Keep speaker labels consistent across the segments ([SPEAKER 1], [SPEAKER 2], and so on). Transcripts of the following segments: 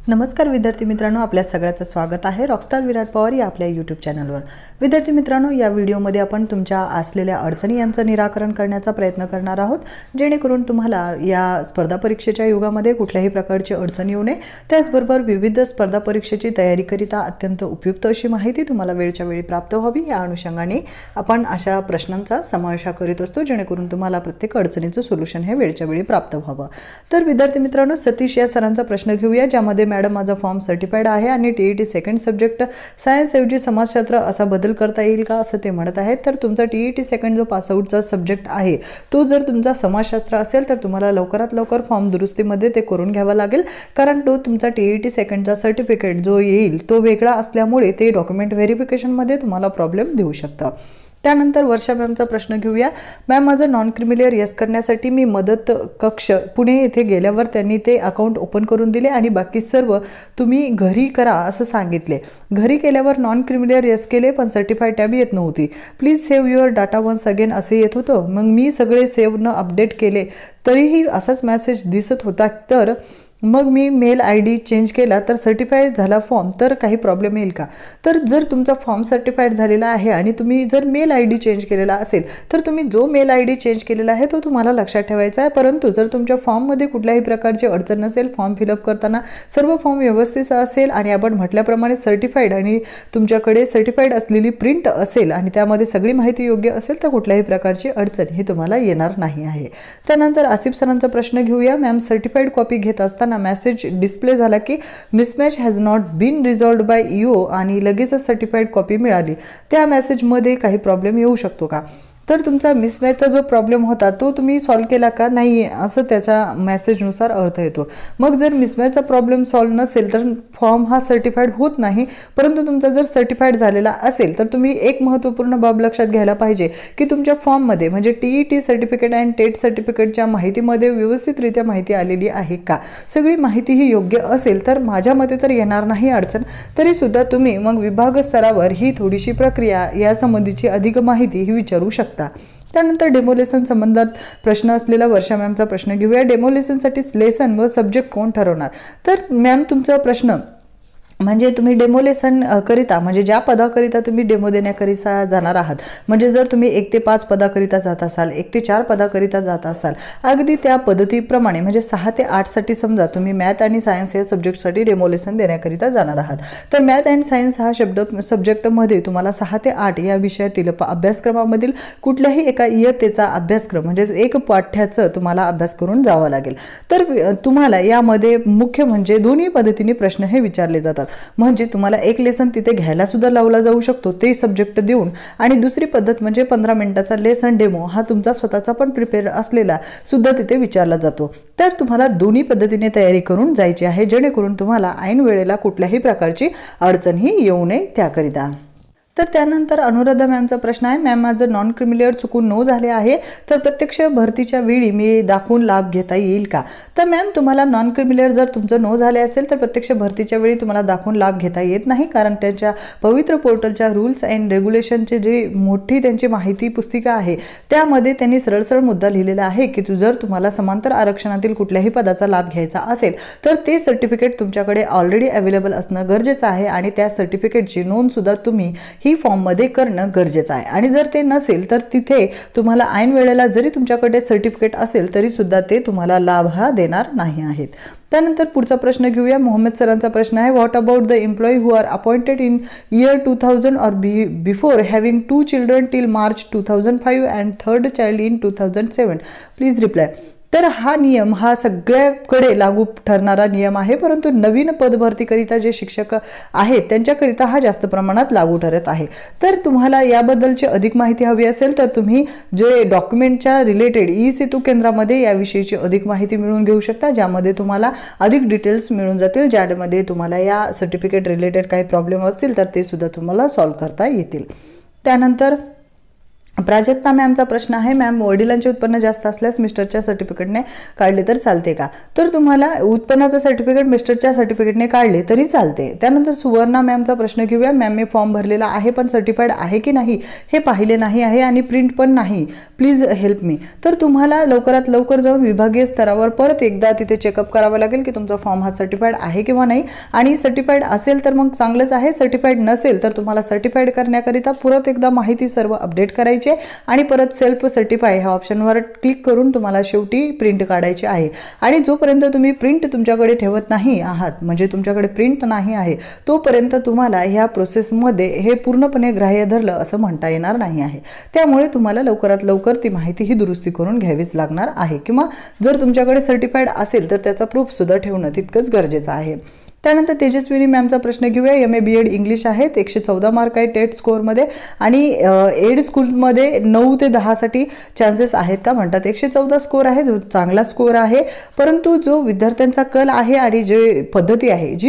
[SPEAKER 1] नमस्कार विद्यार्थी मित्रांनो, आपल्या सगळ्यांचं स्वागत आहे रॉकस्टार विराट पवार या आपल्या यूट्यूब चॅनलवर। विद्यार्थी मित्रांनो, या व्हिडिओमध्ये आपण तुमच्या असलेल्या अडचणी यांचं निराकरण करण्याचा प्रयत्न करणार आहोत, जेणेकरून तुम्हाला या स्पर्धा परीक्षेच्या युगामध्ये कुठल्याही प्रकारची अडचण येऊ नये। त्याचबरोबर विविध स्पर्धा परीक्षेची तयारी करिता अत्यंत उपयुक्त अशी माहिती तुम्हाला वेळच्या वेळी प्राप्त व्हावी या अनुषंगाने आपण अशा प्रश्नांचा समावेश करीत असतो, जेणेकरून तुम्हाला प्रत्येक अडचणीचं सोल्युशन हे वेळच्या वेळी प्राप्त व्हावं। तर विद्यार्थी मित्रांनो, सतीश या सरांचा प्रश्न घेऊया, ज्यामध्ये मॅडम माझा फॉर्म सर्टिफाइड आहे आणि टीईटी सेकंड सब्जेक्ट सायन्स ऐवजी समाजशास्त्र असा बदल करता येईल का असं ते म्हणत आहेत। तर तुमचा टीईटी सेकंड जो पास आउटचा सब्जेक्ट आहे तो जर तुमचा समाजशास्त्र असेल तर तुम्हाला लवकरात लवकर फॉर्म दुरुस्तीमध्ये ते करून घ्यावा लागेल, कारण तो तुमचा टीईटी सेकंडचा सर्टिफिकेट जो येईल तो वेगळा असल्यामुळे ते डॉक्युमेंट व्हेरिफिकेशनमध्ये तुम्हाला प्रॉब्लेम देऊ शकतं। त्यानंतर वर्षा मॅमचा प्रश्न घेऊया। मॅम, माझं नॉन क्रिमिलियर यस करण्यासाठी मी मदत कक्ष पुणे येथे गेल्यावर त्यांनी ते अकाउंट ओपन करून दिले आणि बाकी सर्व तुम्ही घरी करा असं सांगितले। घरी केल्यावर नॉन क्रिमिलियर यस केले पण सर्टिफाईड टॅब येत नव्हती। Please save your data once again असे येत होतं। मग मी सगळे सेव्ह न अपडेट केले तरीही असाच मेसेज दिसत होता। तर मग मी मेल आयडी चेंज केला तर सर्टिफाईड झाला फॉर्म, तर काही प्रॉब्लेम येईल का? तर जर तुमचा फॉर्म सर्टिफाईड झालेला आहे आणि तुम्ही जर मेल आयडी चेंज केलेला असेल तर तुम्ही जो मेल आयडी चेंज केलेला आहे तो तुम्हाला लक्षात ठेवायचा आहे। परंतु जर तुमच्या फॉर्ममध्ये कुठल्याही प्रकारची अडचण नसेल, फॉर्म फिलअप करताना सर्व फॉर्म व्यवस्थित असेल आणि आपण म्हटल्याप्रमाणे सर्टिफाईड आणि तुमच्याकडे सर्टिफाईड असलेली प्रिंट असेल आणि त्यामध्ये सगळी माहिती योग्य असेल तर कुठल्याही प्रकारची अडचण ही तुम्हाला येणार नाही आहे। त्यानंतर आसिफ सरांचा प्रश्न घेऊया। मॅम, सर्टिफाईड कॉपी घेत असताना मेसेज डिस्प्ले झाला की mismatch has not been resolved by E O लगेचच सर्टिफाईड कॉपी मिळाली। त्या मेसेजमध्ये काही प्रॉब्लेम येऊ शकतो का? तर तुमचा मिसमॅचचा जो प्रॉब्लेम होता तो तुम्ही सॉल्व्ह केला का नाही असं त्याच्या मेसेजनुसार अर्थ येतो। मग जर मिसमॅचचा प्रॉब्लेम सॉल्व्ह नसेल तर फॉर्म हा सर्टिफाईड होत नाही, परंतु तुमचा जर सर्टिफाईड झालेला असेल तर तुम्ही एक महत्त्वपूर्ण बाब लक्षात घ्यायला पाहिजे की तुमच्या फॉर्ममध्ये म्हणजे टीईटी सर्टिफिकेट आणि टेट सर्टिफिकेटच्या माहितीमध्ये व्यवस्थितरित्या माहिती आलेली आहे का? सगळी माहिती ही योग्य असेल तर माझ्या मते तर येणार नाही अडचण। तरीसुद्धा तुम्ही मग विभाग स्तरावर ही थोडीशी प्रक्रिया यासंबंधीची अधिक माहिती ही विचारू शकता। त्यानंतर डेमोलेसन संबंधात प्रश्न असलेला वर्षा मॅमचा प्रश्न घेऊया। डेमोलेसनसाठी लेसन व सब्जेक्ट कोण ठरवणार? तर मॅम, तुमचा प्रश्न म्हणजे तुम्ही डेमोलेसन करिता म्हणजे ज्या पदाकरिता तुम्ही डेमो देण्याकरिता जाणार आहात, म्हणजे जर तुम्ही 1 ते 5 पदाकरिता जात असाल, 1 ते 4 पदाकरिता जात असाल, अगदी त्या पद्धतीप्रमाणे म्हणजे 6 ते 8 साठी समजा तुम्ही मॅथ आणि सायन्स या सब्जेक्टसाठी डेमोलेसन देण्याकरिता जाणार आहात, तर मॅथ अँड सायन्स हा सब्जेक्टमध्ये तुम्हाला 6 ते 8 या विषयातील अभ्यासक्रमामधील कुठल्याही एका इयत्तेचा अभ्यासक्रम म्हणजे एक पाठ्याचं तुम्हाला अभ्यास करून जावं लागेल। तर तुम्हाला यामध्ये मुख्य म्हणजे दोन्ही पद्धतीने प्रश्न हे विचारले जातात, म्हणजे तुम्हाला एक लेसन तिथे घ्यायला सुद्धा लावला जाऊ शकतो ते सब्जेक्ट देऊन, आणि दुसरी पद्धत म्हणजे 15 मिनिटाचा लेसन डेमो हा तुमचा स्वतःचा पण प्रिपेअर असलेला सुद्धा तिथे विचारला जातो। तर तुम्हाला दोन्ही पद्धतीने तयारी करून जायची आहे, जेणेकरून तुम्हाला ऐन वेळेला कुठल्याही प्रकारची अडचण ही येऊ नये त्याकरिता। तर त्यानंतर अनुराधा मॅमचा प्रश्न आहे। मॅम, माझं नॉन क्रिमिलियर चुकून नो झाले आहे, तर प्रत्यक्ष भरतीच्या वेळी मी दाखवून लाभ घेता येईल का? तर मॅम, तुम्हाला नॉन क्रिमिलियर जर तुमचं नो झाले असेल तर प्रत्यक्ष भरतीच्या वेळी तुम्हाला दाखवून लाभ घेता येत नाही, कारण त्यांच्या पवित्र पोर्टलच्या रूल्स अँड रेग्युलेशनचे जे मोठी त्यांची माहिती पुस्तिका आहे त्यामध्ये त्यांनी सरळ मुद्दा लिहिलेला आहे की जर तुम्हाला समांतर आरक्षणातील कुठल्याही पदाचा लाभ घ्यायचा असेल तर ते सर्टिफिकेट तुमच्याकडे ऑलरेडी अवेलेबल असणं गरजेचं आहे आणि त्या सर्टिफिकेटची नोंद सुद्धा तुम्ही ही फॉर्ममध्ये करणं गरजेचं आहे। आणि जर ते नसेल तर तिथे तुम्हाला ऐन वेळेला जरी तुमच्याकडे सर्टिफिकेट असेल तरी सुद्धा ते तुम्हाला लाभ हा देणार नाही आहेत। त्यानंतर पुढचा प्रश्न घेऊया। मोहम्मद सरांचा प्रश्न आहे। What about the employee who are appointed in year 2000 or before having 2 children till March 2005 and 3rd child in 2007? Please reply. तर हा नियम हा सगळ्याकडे लागू ठरणारा नियम आहे, परंतु नवीन पदभरतीकरिता जे शिक्षक आहेत त्यांच्याकरिता हा जास्त प्रमाणात लागू ठरत आहे। तर तुम्हाला याबद्दलची अधिक माहिती हवी असेल तर तुम्ही जे डॉक्युमेंटच्या रिलेटेड ई सेतू केंद्रामध्ये याविषयीची अधिक माहिती मिळवून घेऊ शकता, ज्यामध्ये तुम्हाला अधिक डिटेल्स मिळून जातील, ज्यामध्ये तुम्हाला या सर्टिफिकेट रिलेटेड काही प्रॉब्लेम असतील तर ते सुद्धा तुम्हाला सॉल्व्ह करता येतील। त्यानंतर प्राजक्ता मॅमचा प्रश्न आहे, मॅम वडिलांचे उत्पन्न जास्त असल्यास मिस्टरच्या सर्टिफिकेटने काढले तर चालते का? तर तुम्हाला उत्पन्नाचं सर्टिफिकेट मिस्टरच्या सर्टिफिकेटने काढले तरी चालते. त्यानंतर सुवर्णा मॅमचा प्रश्न घेऊया. मॅम मी फॉर्म भरलेला आहे पण सर्टिफाईड आहे की नाही हे पाहिले नाही आहे आणि प्रिंट पण नाही, प्लीज हेल्प मी. तर तुम्हाला लवकरात लवकर जाऊन विभागीय स्तरावर परत एकदा तिथे चेकअप करावं लागेल की तुमचा फॉर्म हा सर्टिफाईड आहे किंवा नाही. आणि सर्टिफाईड असेल तर मग चांगलंच आहे, सर्टिफाईड नसेल तर तुम्हाला सर्टिफाईड करण्याकरिता परत एकदा माहिती सर्व अपडेट करायची आणि परत सेल्फ सर्टिफाय ह्या ऑप्शनवर क्लिक करून तुम्हाला शेवटी प्रिंट काढायची आहे. आणि जोपर्यंत तुम्ही प्रिंट तुमच्याकडे ठेवत नाही आहात, म्हणजे तुमच्याकडे प्रिंट नाही आहे, तोपर्यंत तुम्हाला ह्या प्रोसेसमध्ये हे पूर्णपणे ग्राह्य धरलं असं म्हणता येणार नाही आहे. त्यामुळे तुम्हाला लवकरात लवकर ती माहिती ही दुरुस्ती करून घ्यावीच लागणार आहे, किंवा जर तुमच्याकडे सर्टिफाईड असेल तर त्याचा प्रूफ सुद्धा ठेवणं तितकंच गरजेचं आहे. त्यानंतर तेजस्विनी मॅमचा प्रश्न घेऊया. MA BEd इंग्लिश आहेत, 114 मार्क आहे टेट स्कोअरमध्ये आणि एड स्कूलमध्ये 9 ते 10 साठी चान्सेस आहेत का म्हणतात. 114 स्कोअर आहे, चांगला स्कोअर आहे, परंतु जो विद्यार्थ्यांचा कल आहे आणि जी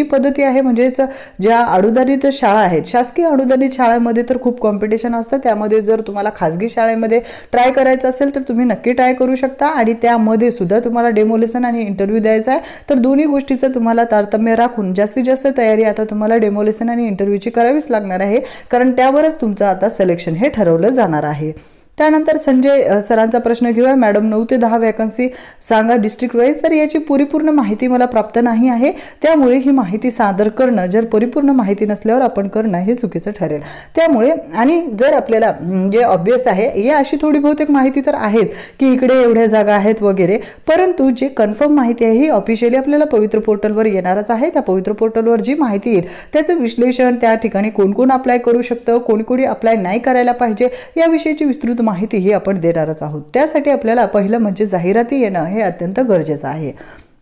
[SPEAKER 1] पद्धती आहे म्हणजेच ज्या अनुदानित शाळा आहेत, शासकीय अनुदानित शाळेमध्ये तर खूप कॉम्पिटिशन असतं. त्यामध्ये जर तुम्हाला खाजगी शाळेमध्ये ट्राय करायचं असेल तर तुम्ही नक्की ट्राय करू शकता आणि त्यामध्ये सुद्धा तुम्हाला डेमो लेसन आणि इंटरव्ह्यू द्यायचा आहे. तर दोन्ही गोष्टीचं तुम्हाला तारतम्य राखून जास्तीत जास्त तयारी आता तुम्हाला डेमो लेसन आणि इंटरव्ह्यूची करावीच लागणार आहे, कारण त्यावरच तुमचं आता सिलेक्शन हे ठरवलं जाणार आहे. त्यानंतर संजय सरांचा प्रश्न घेऊया. मॅडम 9 ते 10 वॅकन्सी सांगा डिस्ट्रिक्ट वाईज. तर याची परिपूर्ण माहिती मला प्राप्त नाही आहे, त्यामुळे ही माहिती सादर करणं, जर परिपूर्ण माहिती नसल्यावर आपण करणं हे चुकीचं ठरेल. त्यामुळे आणि जर आपल्याला जे ऑब्वियस आहे या अशी थोडी बहुतेक माहिती तर आहेच की इकडे एवढ्या जागा आहेत वगैरे, परंतु जे कन्फर्म माहिती आहे ही ऑफिशियली आपल्याला पवित्र पोर्टलवर येणारच आहे. त्या पवित्र पोर्टलवर जी माहिती येईल त्याचं विश्लेषण, त्या ठिकाणी कोण कोण अप्लाय करू शकतं, कोणी कोणी अप्लाय नाही करायला पाहिजे याविषयीची विस्तृत माहिती ही आपण देणारच आहोत. त्यासाठी आपल्याला पहिलं म्हणजे जाहिराती येणं हे अत्यंत गरजेचं आहे.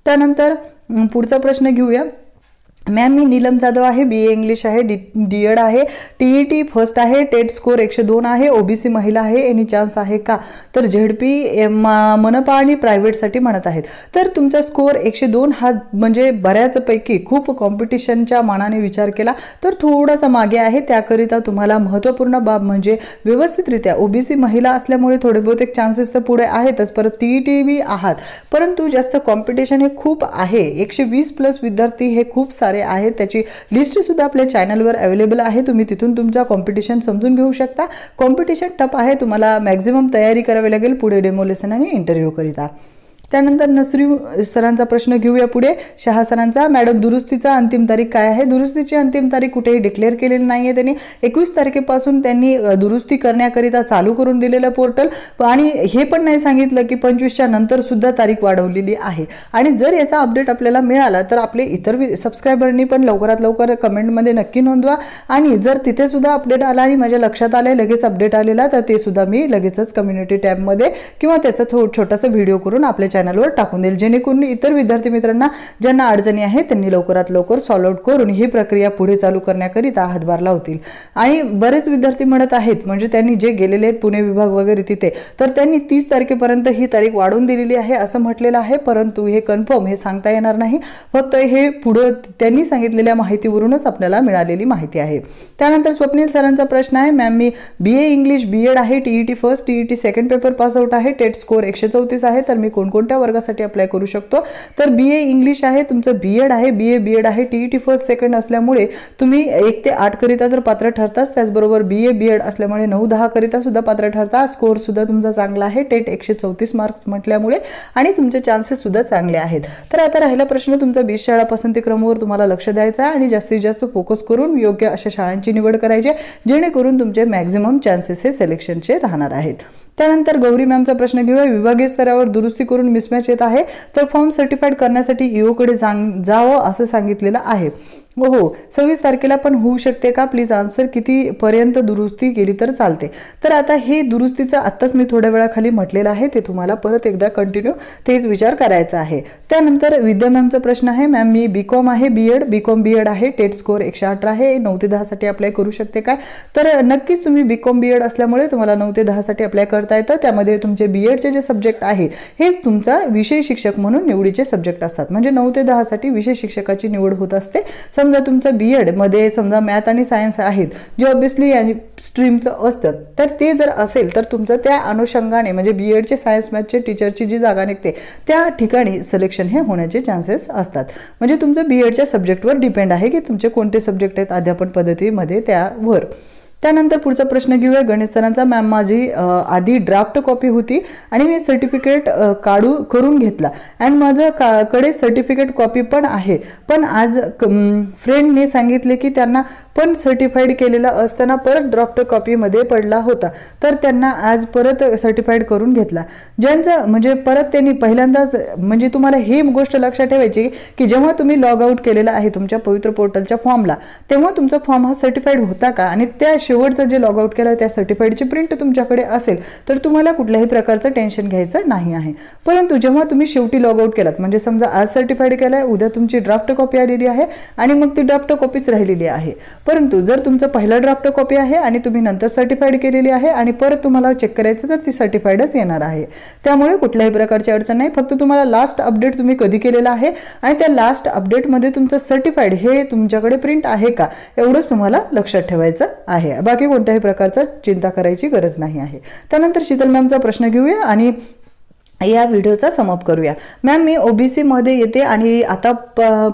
[SPEAKER 1] त्यानंतर पुढचा प्रश्न घेऊया. मॅम मी नीलम जाधव आहे, BA इंग्लिश आहे, DEd आहे, TET फर्स्ट आहे, टेट स्कोअर 102 आहे, OBC महिला आहे, एनी चान्स आहे का? तर ZP मनपा आणि प्रायव्हेटसाठी म्हणत आहेत. तर तुमचा स्कोअर 102 हा म्हणजे बऱ्याचपैकी खूप कॉम्पिटिशनच्या मानाने विचार केला तर थोडासा मागे आहे. त्याकरिता तुम्हाला महत्त्वपूर्ण बाब म्हणजे व्यवस्थितरित्या OBC महिला असल्यामुळे थोडे बहुतेक चान्सेस तर पुढे आहेतच, परत TET बी आहात, परंतु जास्त कॉम्पिटिशन हे खूप आहे. 120+ विद्यार्थी हे खूप सारे आहेत. त्याची लिस्ट सुद्धा आपल्या चॅनलवर अवेलेबल आहे, तुम्ही तिथून तुमचा कॉम्पिटिशन समजून घेऊ शकता. कॉम्पिटिशन टफ आहे, तुम्हाला मॅक्झिमम तयारी करावी लागेल पुढे डेमो लेसन आणि इंटरव्ह्यू करिता. त्यानंतर नसरी सरांचा प्रश्न घेऊया पुढे. शहा सरांचा, मॅडम दुरुस्तीचा अंतिम तारीख काय आहे? दुरुस्तीची अंतिम तारीख कुठेही डिक्लेअर केलेली नाही आहे. त्यांनी 21 तारखेपासून त्यांनी दुरुस्ती करण्याकरिता चालू करून दिलेलं पोर्टल, आणि हे पण नाही सांगितलं की 25च्या नंतर सुद्धा तारीख वाढवलेली आहे. आणि जर याचा अपडेट आपल्याला मिळाला तर आपले इतर सबस्क्रायबरनी पण लवकरात लवकर कमेंटमध्ये नक्की नोंदवा. आणि जर तिथे सुद्धा अपडेट आला आणि माझ्या लक्षात आलं लगेच अपडेट आलेला तर ते सुद्धा मी लगेचच कम्युनिटी टॅबमध्ये किंवा त्याचा छोटासा व्हिडिओ करून आपल्या चॅनलवर टाकून देईल, जेणेकरून इतर विद्यार्थी मित्रांना ज्यांना अडचणी आहेत त्यांनी लवकरात लवकर सॉल्व्ह आउट करून ही प्रक्रिया पुढे चालू करण्याकरिता हातभार लावतील. आणि बरेच विद्यार्थी म्हणत आहेत, म्हणजे त्यांनी जे गेलेले आहेत पुणे विभाग वगैरे तिथे, तर त्यांनी 30 तारखेपर्यंत ही तारीख वाढवून दिलेली आहे असं म्हटलेलं आहे, परंतु हे कन्फर्म हे सांगता येणार नाही. फक्त हे पुढे त्यांनी सांगितलेल्या माहितीवरूनच आपल्याला मिळालेली माहिती आहे. त्यानंतर स्वप्नील सरांचा प्रश्न आहे. मॅम मी BA इंग्लिश BEd आहे, TET first, TET second paper pass out आहे, टेट स्कोअर 134 आहे, तर मी कोणकोणत्या वर्गासाठी अप्लाय करू शकतो? तर BA इंग्लिश आहे, तुमचं BEd आहे, BA BEd आहे, TET फर्स्ट सेकंड असल्यामुळे तुम्ही 1 ते 8 करिता तर पात्र ठरताच, त्याचबरोबर BA BEd असल्यामुळे 9-10 करिता सुद्धा पात्र ठरता. स्कोअर सुद्धा तुमचा चांगला आहे, टेट 134 मार्क्स म्हटल्यामुळे, आणि तुमचे चान्सेस सुद्धा चांगले आहेत. तर आता राहिला प्रश्न तुमचा 20 शाळा पसंती क्रमावर तुम्हाला लक्ष द्यायचं आहे आणि जास्तीत जास्त फोकस करून योग्य अशा शाळांची निवड करायची, जेणेकरून तुमचे मॅक्झिमम चान्सेस हे सिलेक्शनचे राहणार आहेत. त्यानंतर गौरी मॅमचा प्रश्न घेऊया. विभागीय स्तरावर दुरुस्ती करून मिसमॅच येत आहे, तर फॉर्म सर्टिफाईड करण्यासाठी EOकडे जावं असं सांगितलेलं आहे. हो, 26 तारखेला पण होऊ शकते का? Please answer. कितीपर्यंत दुरुस्ती केली तर चालते? तर आता हे दुरुस्तीचं आत्ताच मी थोड्या वेळाखाली म्हटलेलं आहे, ते तुम्हाला परत एकदा कंटिन्यू तेच विचार करायचा आहे. त्यानंतर विद्या मॅमचा प्रश्न आहे. मॅम मी BCom आहे, BCom BEd आहे, टेट स्कोअर 118 आहे, 9 ते 10 साठी अप्लाय करू शकते काय? तर नक्कीच तुम्ही BCom BEd असल्यामुळे तुम्हाला 9 ते 10 साठी अप्लाय करता करता येतं। त्यामध्ये तुमचे बीएडचे जे सब्जेक्ट आहे हेच तुमचा विषय शिक्षक म्हणून निवडीचे सब्जेक्ट असतात। म्हणजे 9 ते 10 साठी विषय शिक्षकाची निवड होत असते। समजा तुमचं बीएड मध्ये समजा मॅथ आणि सायन्स आहेत जे ऑब्वियसली या स्ट्रीमचं असतं, तर ते जर असेल तर तुमचं त्या अनुषंगाने म्हणजे बीएडचे सायन्स मॅथचे टीचरची जी जागा निघते त्या ठिकाणी सिलेक्शन हे होण्याचे चान्सेस असतात। म्हणजे तुमचं बीएडच्या सब्जेक्टवर डिपेंड आहे की तुमचे कोणते सब्जेक्ट आहेत अध्यापन पद्धतीमध्ये त्यावर। त्यानंतर पुढचा प्रश्न घेऊया गणेश सरांचा। मॅम माझी आधी ड्राफ्ट कॉपी होती आणि मी सर्टिफिकेट करून घेतला अँड माझं कडे सर्टिफिकेट कॉपी पण आहे, पण आज फ्रेंडने सांगितले की त्यांना पण सर्टिफाईड केलेला असताना परत ड्राफ्ट कॉपीमध्ये पडला होता, तर त्यांना आज परत सर्टिफाईड करून घेतला। ज्यांचं म्हणजे परत त्यांनी पहिल्यांदाच म्हणजे तुम्हाला ही गोष्ट लक्षात ठेवायची की जेव्हा तुम्ही लॉग आउट केलेला आहे तुमच्या पवित्र पोर्टलच्या फॉर्मला, तेव्हा तुमचा फॉर्म हा सर्टिफाईड होता का आणि त्या शेवटचं जे लॉग आउट केलं त्या सर्टिफाईडची प्रिंट तुमच्याकडे असेल तर तुम्हाला कुठल्याही प्रकारचं टेन्शन घ्यायचं नाही आहे। परंतु जेव्हा तुम्ही शेवटी लॉग आउट केलात म्हणजे समजा आज सर्टिफाईड केलं आहे, उद्या तुमची ड्राफ्ट कॉपी आलेली आहे आणि मग ती ड्राफ्ट कॉपीच राहिलेली आहे, परंतु जर तुमचं पहिला ड्राफ्ट कॉपी आहे आणि तुम्ही नंतर सर्टिफाईड केलेली आहे आणि परत तुम्हाला चेक करायचं तर ती सर्टिफाईडच येणार आहे। त्यामुळे कुठल्याही प्रकारची अडचण नाही, फक्त तुम्हाला लास्ट अपडेट तुम्ही कधी केलेला आहे आणि त्या लास्ट अपडेटमध्ये तुमचं सर्टिफाईड हे तुमच्याकडे प्रिंट आहे का एवढंच तुम्हाला लक्षात ठेवायचं आहे। बाकी कोणत्याही प्रकारचा चिंता करायची गरज नाही आहे। त्यानंतर शीतल मॅमचा प्रश्न घेऊया आणि या व्हिडिओचा समाप्त करूया। मॅम मी ओबीसी मध्ये येते आणि आता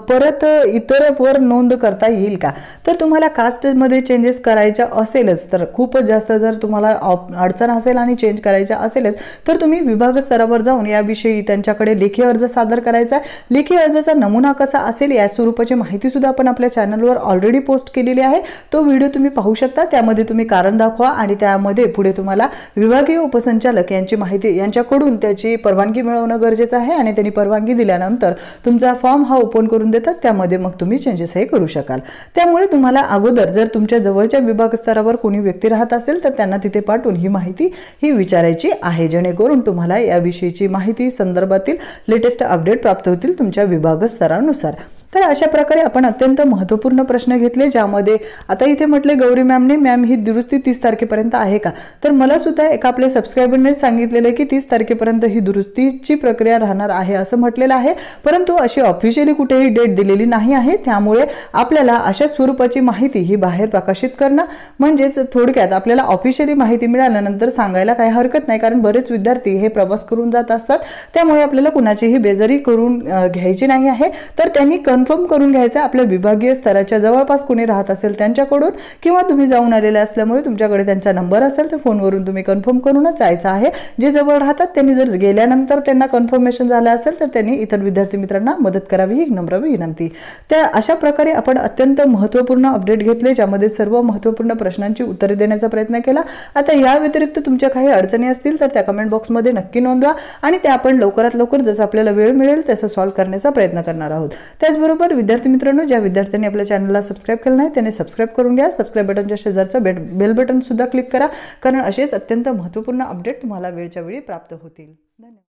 [SPEAKER 1] परत इतर वर नोंद करता येईल का? तर तुम्हाला कास्ट मध्ये चेंजेस करायच्या असेलच तर खूपच जास्त जर तुम्हाला अडचण असेल आणि चेंज करायच्या असेलच तर तुम्ही विभाग स्तरावर जाऊन याविषयी त्यांच्याकडे लेखी अर्ज सादर करायचा। लेखी अर्जाचा नमुना कसा असेल या स्वरूपाची माहिती सुद्धा आपण आपल्या चॅनलवर ऑलरेडी पोस्ट केलेली आहे, तो व्हिडिओ तुम्ही पाहू शकता। त्यामध्ये तुम्ही कारण दाखवा आणि त्यामध्ये पुढे तुम्हाला विभागीय उपसंचालक यांची माहिती यांच्याकडून त्याची परवानगी मिळवणं गरजेचं आहे आणि त्यांनी परवानगी दिल्यानंतर तुमचा फॉर्म हा ओपन करून देतात, त्यामध्ये मग तुम्ही चेंजेस हे करू शकाल। त्यामुळे तुम्हाला अगोदर जर तुमच्या जवळच्या विभाग स्तरावर कोणी व्यक्ती राहत असेल तर त्यांना तिथे पाठवून ही माहिती विचारायची आहे, जेणेकरून तुम्हाला याविषयीची माहिती संदर्भातील लेटेस्ट अपडेट प्राप्त होतील तुमच्या विभाग स्तरानुसार। तर अशा प्रकारे आपण अत्यंत महत्त्वपूर्ण प्रश्न घेतले, ज्यामध्ये आता इथे म्हटले गौरी मॅमने मॅम ही दुरुस्ती 30 तारखेपर्यंत आहे का? तर मला सुद्धा एका आपल्या सबस्क्रायबरने सांगितलेलं की 30 तारखेपर्यंत ही दुरुस्तीची प्रक्रिया राहणार आहे असं म्हटलेलं आहे, परंतु अशी ऑफिशियली कुठेही डेट दिलेली नाही आहे। त्यामुळे आपल्याला अशा स्वरूपाची माहिती ही बाहेर प्रकाशित करणं म्हणजेच थोडक्यात आपल्याला ऑफिशियली माहिती मिळाल्यानंतर सांगायला काही हरकत नाही, कारण बरेच विद्यार्थी हे प्रवास करून जात असतात, त्यामुळे आपल्याला कुणाचीही बेजारी करून घ्यायची नाही आहे। तर त्यांनी कन्फर्म करून घ्यायचं आपल्या विभागीय स्तराच्या जवळपास कोणी राहत असेल त्यांच्याकडून, किंवा तुम्ही जाऊन आलेले असल्यामुळे तुमच्याकडे त्यांचा नंबर असेल तर फोनवरून तुम्ही कन्फर्म करूनच जायचं आहे। जे जवळ राहतात त्यांनी जर गेल्यानंतर त्यांना कन्फर्मेशन झालं असेल तर त्यांनी इतर विद्यार्थी मित्रांना मदत करावी ही नम्र विनंती। त्या अशा प्रकारे आपण अत्यंत महत्त्वपूर्ण अपडेट घेतले, ज्यामध्ये सर्व महत्त्वपूर्ण प्रश्नांची उत्तरे देण्याचा प्रयत्न केला। आता या व्यतिरिक्त तुमच्या काही अडचणी असतील तर त्या कमेंट बॉक्समध्ये नक्की नोंदवा आणि त्या आपण लवकरात लवकर जसं आपल्याला वेळ मिळेल तसं सॉल्व्ह करण्याचा प्रयत्न करणार आहोत। त्याचबरोबर विद्यार्थी मित्रांनो, ज्या विद्यार्थ्यांनी आपल्या चॅनलला सबस्क्राइब केलं नाही त्यांनी सबस्क्राइब करून घ्या। सबस्क्राइब बटनच्या शेजारचं बेल बटन सुद्धा क्लिक करा, कारण असेच अत्यंत महत्त्वपूर्ण अपडेट तुम्हाला वेळच्या वेळी प्राप्त होतील। धन्यवाद।